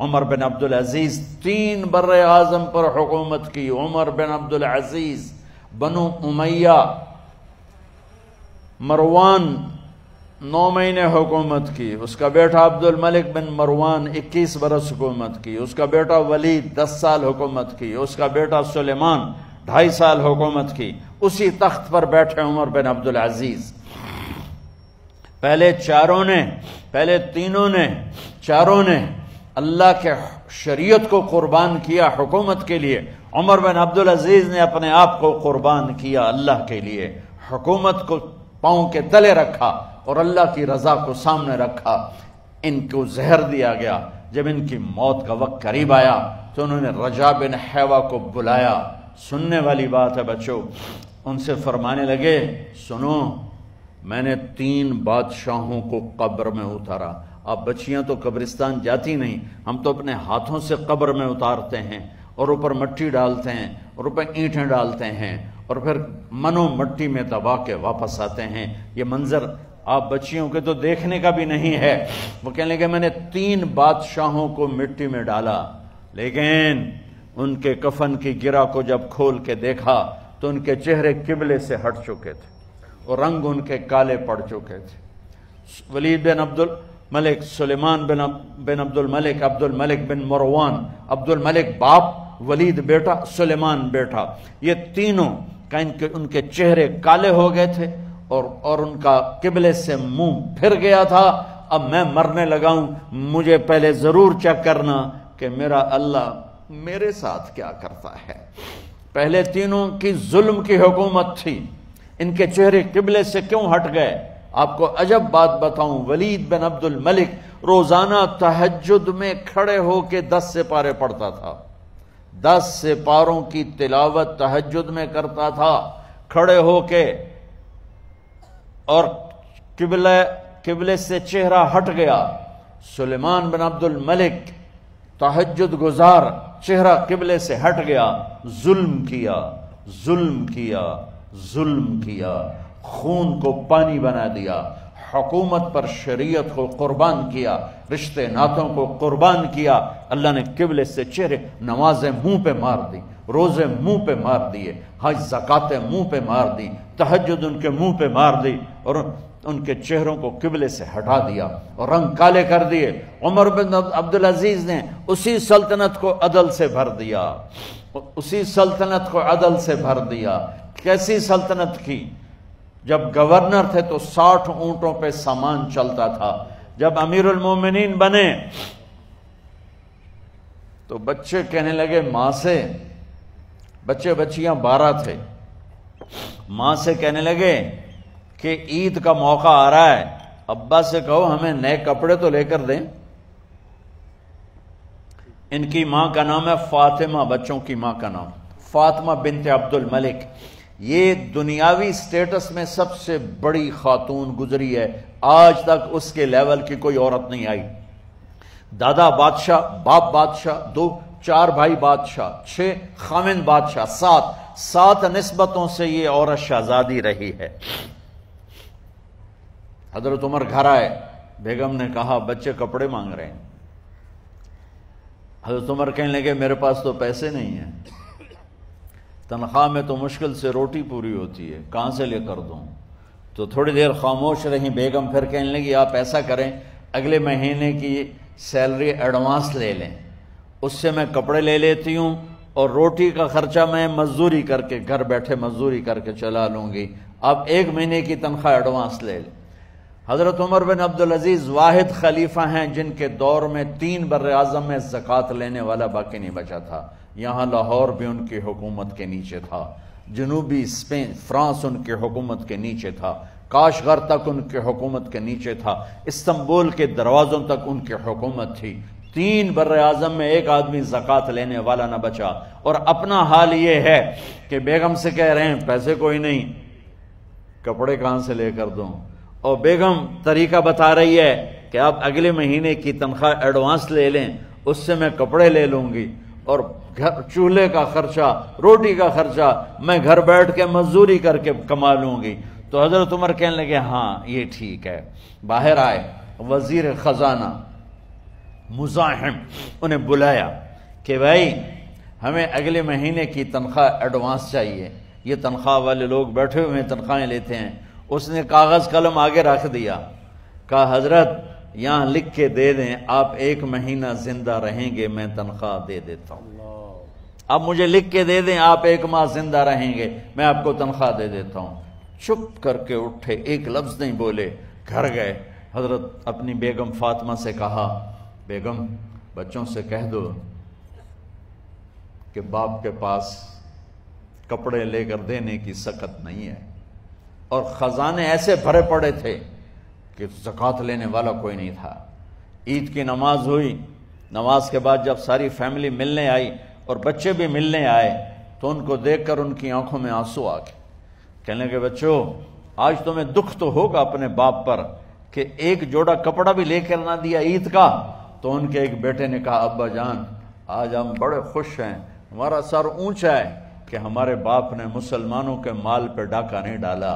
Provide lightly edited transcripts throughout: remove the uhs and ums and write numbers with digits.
عمر بن عبدالعزیز 3 بر اعظم پر حکومت کی. عمر بن عبدالعزیز، بنو امیہ، مروان 9 مہینے حکومت کی. اس کا بیٹا عبد الملک بن مروان 21 برس حکومت کی. اس کا بیٹا ولید 10 سال حکومت کی. اس کا بیٹا سلیمان 2.5 سال حکومت کی. اسی تخت پر بیٹھے عمر بن عبدالعزیز. پہلے چاروں نے اللہ کے شریعت کو قربان کیا حکومت کے لیے. عمر بن عبدالعزیز نے اپنے آپ کو قربان کیا اللہ کے لیے. حکومت کو پاؤں کے تلے رکھا اور اللہ کی رضا کو سامنے رکھا. ان کو زہر دیا گیا. جب ان کی موت کا وقت قریب آیا تو انہوں نے رجا بن حیوہ کو بلایا. سننے والی بات ہے بچوں. ان سے فرمانے لگے، سنو، میں نے 3 بادشاہوں کو قبر میں اتارا. اب بچیاں تو قبرستان جاتی نہیں، ہم تو اپنے ہاتھوں سے قبر میں اتارتے ہیں اور اوپر مٹی ڈالتے ہیں اور اوپر اینٹیں ڈالتے ہیں اور پھر منو مٹی میں دبا کے واپس آتے ہیں. یہ منظر آپ بچیوں کے تو دیکھنے کا بھی نہیں ہے. وہ کہنے لگے میں نے 3 بادشاہوں کو مٹی میں ڈالا، لیکن ان کے کفن کی گرہ کو جب کھول کے دیکھا تو ان کے چہرے قبلے سے ہٹ چکے تھے اور رنگ ان کے کالے پڑ چکے تھے. ولید بن عبد الملک، سلیمان بن عبد الملک بن مروان، عبد الملک باپ، ولید بیٹا، سلیمان بیٹا، یہ تینوں کا ان کے چہرے کالے ہو گئے تھے اور ان کا قبلے سے منہ پھر گیا تھا. اب میں مرنے لگا ہوں، مجھے پہلے ضرور چیک کرنا کہ میرا اللہ میرے ساتھ کیا کرتا ہے. پہلے تینوں کی ظلم کی حکومت تھی، ان کے چہرے قبلے سے کیوں ہٹ گئے؟ آپ کو عجب بات بتاؤں، ولید بن عبد الملک روزانہ تہجد میں کھڑے ہو کے 10 سپارے پڑھتا تھا. 10 سپاروں کی تلاوت تہجد میں کرتا تھا کھڑے ہو کے، اور قبلے سے چہرہ ہٹ گیا. سلیمان بن عبد الملک تہجد گزار، چہرہ قبلے سے ہٹ گیا، ظلم کیا، خون کو پانی بنا دیا، حکومت پر شریعت کو قربان کیا، رشتے ناتوں کو قربان کیا. اللہ نے قبلے سے چہرے، نمازیں منہ پہ مار دی، روزے منہ پہ مار دیے، حج زکاتیں منہ پہ مار دی، تہجد ان کے منہ پہ مار دی اور ان کے چہروں کو قبلے سے ہٹا دیا اور رنگ کالے کر دیے. عمر بن عبدالعزیز نے اسی سلطنت کو عدل سے بھر دیا. کیسی سلطنت کی؟ جب گورنر تھے تو 60 اونٹوں پہ سامان چلتا تھا. جب امیر المومنین بنے تو بچے کہنے لگے ماں سے، بچیاں 12 تھے، ماں سے کہنے لگے کہ عید کا موقع آ رہا ہے، ابا سے کہو ہمیں نئے کپڑے تو لے کر دیں. ان کی ماں کا نام ہے فاطمہ، بچوں کی ماں کا نام فاطمہ بنت عبد الملک. یہ دنیاوی سٹیٹس میں سب سے بڑی خاتون گزری ہے، آج تک اس کے لیول کی کوئی عورت نہیں آئی. دادا بادشاہ، باپ بادشاہ، 4 بھائی بادشاہ، 6 خامن بادشاہ، 7 نسبتوں سے یہ عورت شہزادی رہی ہے. حضرت عمر گھر آئے، بیگم نے کہا بچے کپڑے مانگ رہے ہیں. حضرت عمر کہنے لگے میرے پاس تو پیسے نہیں ہیں، تنخواہ میں تو مشکل سے روٹی پوری ہوتی ہے، کہاں سے لے کر دوں؟ تو تھوڑی دیر خاموش رہی بیگم، پھر کہنے لگی آپ ایسا کریں، اگلے مہینے کی سیلری ایڈوانس لے لیں، اس سے میں کپڑے لے لیتی ہوں اور روٹی کا خرچہ میں مزدوری کر کے گھر بیٹھے مزدوری کر کے چلا لوں گی، آپ 1 مہینے کی تنخواہ ایڈوانس لے لیں. حضرت عمر بن عبدالعزیز واحد خلیفہ ہیں جن کے دور میں 3 بر اعظم میں زکوٰۃ لینے والا باقی نہیں بچا تھا. یہاں لاہور بھی ان کی حکومت کے نیچے تھا، جنوبی اسپین فرانس ان کی حکومت کے نیچے تھا، کاشغر تک ان کی حکومت کے نیچے تھا، استنبول کے دروازوں تک ان کی حکومت تھی. 3 بر اعظم میں ایک آدمی زکوٰۃ لینے والا نہ بچا. اور اپنا حال یہ ہے کہ بیگم سے کہہ رہے ہیں پیسے کوئی نہیں، کپڑے کہاں سے لے کر دوں؟ اور بیگم طریقہ بتا رہی ہے کہ آپ اگلے مہینے کی تنخواہ ایڈوانس لے لیں، اس سے میں کپڑے لے لوں گی اور چولہے کا خرچہ، روٹی کا خرچہ میں گھر بیٹھ کے مزدوری کر کے کما لوں گی. تو حضرت عمر کہنے لگے ہاں یہ ٹھیک ہے. باہر آئے وزیر خزانہ مزاحم انہیں بلایا کہ بھائی ہمیں اگلے مہینے کی تنخواہ ایڈوانس چاہیے، یہ تنخواہ والے لوگ بیٹھے ہوئے تنخواہیں لیتے ہیں۔ اس نے کاغذ قلم آگے رکھ دیا، کہا حضرت یہاں لکھ کے دے دیں آپ 1 مہینہ زندہ رہیں گے میں تنخواہ دے دیتا ہوں، آپ مجھے لکھ کے دے دیں آپ 1 ماہ زندہ رہیں گے میں آپ کو تنخواہ دے دیتا ہوں۔ چپ کر کے اٹھے، ایک لفظ نہیں بولے، گھر گئے۔ حضرت اپنی بیگم فاطمہ سے کہا بیگم بچوں سے کہہ دو کہ باپ کے پاس کپڑے لے کر دینے کی سخت نہیں ہے، اور خزانے ایسے بھرے پڑے تھے کہ زکوٰۃ لینے والا کوئی نہیں تھا۔ عید کی نماز ہوئی، نماز کے بعد جب ساری فیملی ملنے آئی اور بچے بھی ملنے آئے تو ان کو دیکھ کر ان کی آنکھوں میں آنسو آ گئے، کہنے لگے بچوں آج تمہیں دکھ تو ہوگا اپنے باپ پر کہ ایک جوڑا کپڑا بھی لے کر نہ دیا عید کا۔ تو ان کے ایک بیٹے نے کہا ابا جان آج ہم بڑے خوش ہیں، ہمارا سر اونچا ہے کہ ہمارے باپ نے مسلمانوں کے مال پہ ڈاکہ نہیں ڈالا،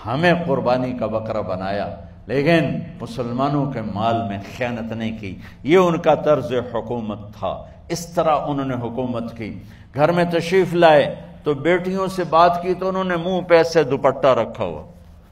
ہمیں قربانی کا بکرا بنایا لیکن مسلمانوں کے مال میں خیانت نہیں کی۔ یہ ان کا طرز حکومت تھا، اس طرح انہوں نے حکومت کی۔ گھر میں تشریف لائے تو بیٹیوں سے بات کی تو انہوں نے منہ پہ ایسے دوپٹہ رکھا ہوا،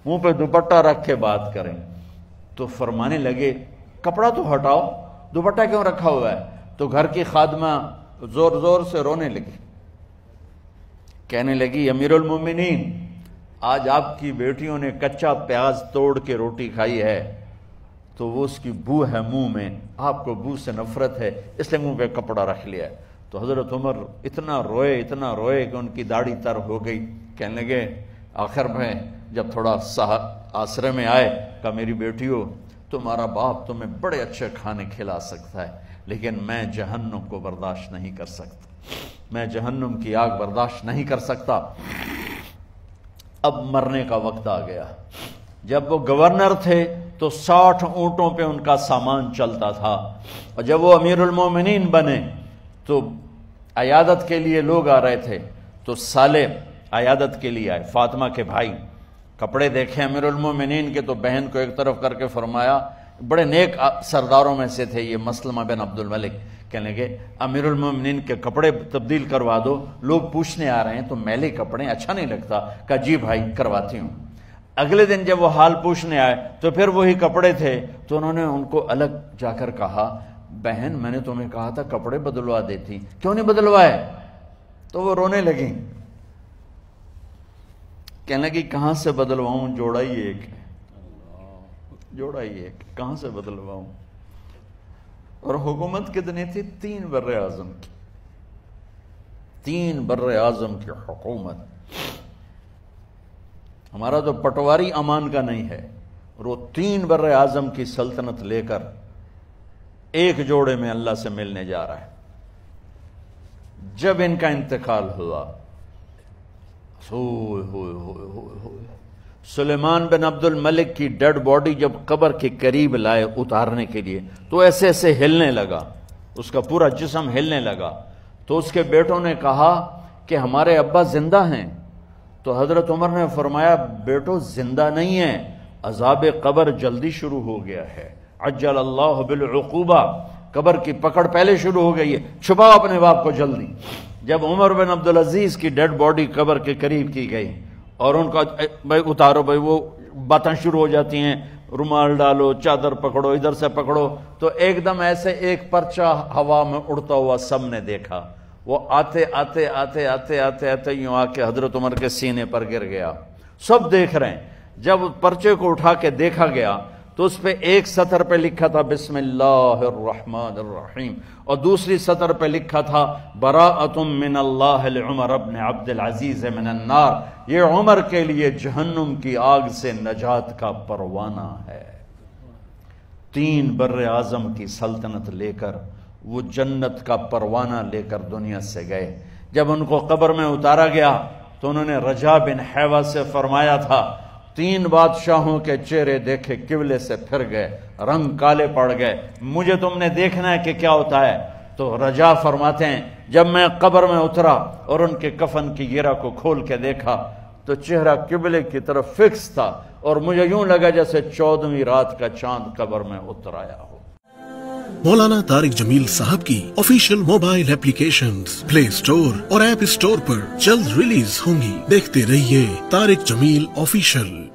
منہ پہ دوپٹہ رکھ کے بات کریں تو فرمانے لگے کپڑا تو ہٹاؤ، دوپٹہ کیوں رکھا ہوا ہے؟ تو گھر کی خادمہ زور زور سے رونے لگی، کہنے لگی امیر المومنین آج آپ کی بیٹیوں نے کچا پیاز توڑ کے روٹی کھائی ہے تو وہ اس کی بو ہے منہ میں، آپ کو بو سے نفرت ہے اس لیے منہ پہ کپڑا رکھ لیا ہے۔ تو حضرت عمر اتنا روئے کہ ان کی داڑھی تر ہو گئی، کہنے لگے آخر میں جب تھوڑا آسرے میں آئے کہا میری بیٹیوں تمہارا باپ تمہیں بڑے اچھے کھانے کھلا سکتا ہے لیکن میں جہنم کو برداشت نہیں کر سکتا، میں جہنم کی آگ برداشت نہیں کر سکتا۔ اب مرنے کا وقت آ گیا۔ جب وہ گورنر تھے تو 60 اونٹوں پہ ان کا سامان چلتا تھا، اور جب وہ امیر المومنین بنے تو عیادت کے لیے لوگ آ رہے تھے تو سالے عیادت کے لیے آئے، فاطمہ کے بھائی کپڑے دیکھے امیر المومنین کے تو بہن کو ایک طرف کر کے فرمایا، بڑے نیک سرداروں میں سے تھے یہ مسلمہ بن عبد الملک، کہنے لگے امیر المومنین کے کپڑے تبدیل کروا دو، لوگ پوچھنے آ رہے ہیں تو میلے کپڑے اچھا نہیں لگتا، کہا جی بھائی کرواتی ہوں۔ اگلے دن جب وہ حال پوچھنے آئے تو پھر وہی کپڑے تھے تو انہوں نے ان کو الگ جا کر کہا بہن میں نے تمہیں کہا تھا کپڑے بدلوا دیتی، کیوں نہیں بدلوائے؟ تو وہ رونے لگیں، کہنے لگی کہاں سے بدلواؤں، جوڑا ہی ایک ہے، جوڑا ہی ایک، کہاں سے بدلواؤں؟ اور حکومت کتنی تھی؟ 3 بر اعظم کی، 3 بر اعظم کی حکومت۔ ہمارا تو پٹواری امان کا نہیں ہے، اور وہ 3 بر اعظم کی سلطنت لے کر ایک جوڑے میں اللہ سے ملنے جا رہا ہے۔ جب ان کا انتقال ہوا سلیمان بن عبد الملک کی ڈیڈ باڈی جب قبر کے قریب لائے اتارنے کے لیے تو ایسے ایسے ہلنے لگا، اس کا پورا جسم ہلنے لگا، تو اس کے بیٹوں نے کہا کہ ہمارے ابا زندہ ہیں، تو حضرت عمر نے فرمایا بیٹو زندہ نہیں ہیں، عذاب قبر جلدی شروع ہو گیا ہے، عجل اللہ بالعقوبہ، قبر کی پکڑ پہلے شروع ہو گئی ہے، چھپاؤ اپنے باپ کو جلدی۔ جب عمر بن عبدالعزیز کی ڈیڈ باڈی قبر کے قریب کی گئی اور ان کا بھائی اتارو، بھائی وہ باتیں شروع ہو جاتی ہیں، رومال ڈالو، چادر پکڑو، ادھر سے پکڑو، تو ایک دم ایسے ایک پرچہ ہوا میں اڑتا ہوا سب نے دیکھا، وہ آتے آتے آتے آتے آتے آتے یوں آ کے حضرت عمر کے سینے پر گر گیا، سب دیکھ رہے ہیں۔ جب پرچے کو اٹھا کے دیکھا گیا تو اس پہ ایک سطر پہ لکھا تھا بسم اللہ الرحمن الرحیم، اور دوسری سطر پہ لکھا تھا براءۃ من اللہ لعمر بن عبد العزیز من النار، یہ عمر کے لیے جہنم کی آگ سے نجات کا پروانہ ہے۔ 3 بر اعظم کی سلطنت لے کر وہ جنت کا پروانہ لے کر دنیا سے گئے۔ جب ان کو قبر میں اتارا گیا تو انہوں نے رجا بن حیوہ سے فرمایا تھا 3 بادشاہوں کے چہرے دیکھے قبلے سے پھر گئے، رنگ کالے پڑ گئے، مجھے تم نے دیکھنا ہے کہ کیا ہوتا ہے؟ تو رجا فرماتے ہیں جب میں قبر میں اترا اور ان کے کفن کی گرہ کو کھول کے دیکھا تو چہرہ قبلے کی طرف فکس تھا، اور مجھے یوں لگا جیسے 14ویں رات کا چاند قبر میں اتر آیا ہو۔ مولانا طارق جمیل صاحب کی آفیشیل موبائل ایپلیکیشنز پلے اسٹور اور ایپ اسٹور پر جلد ریلیز ہوں گی۔ دیکھتے رہیے طارق جمیل آفیشیل۔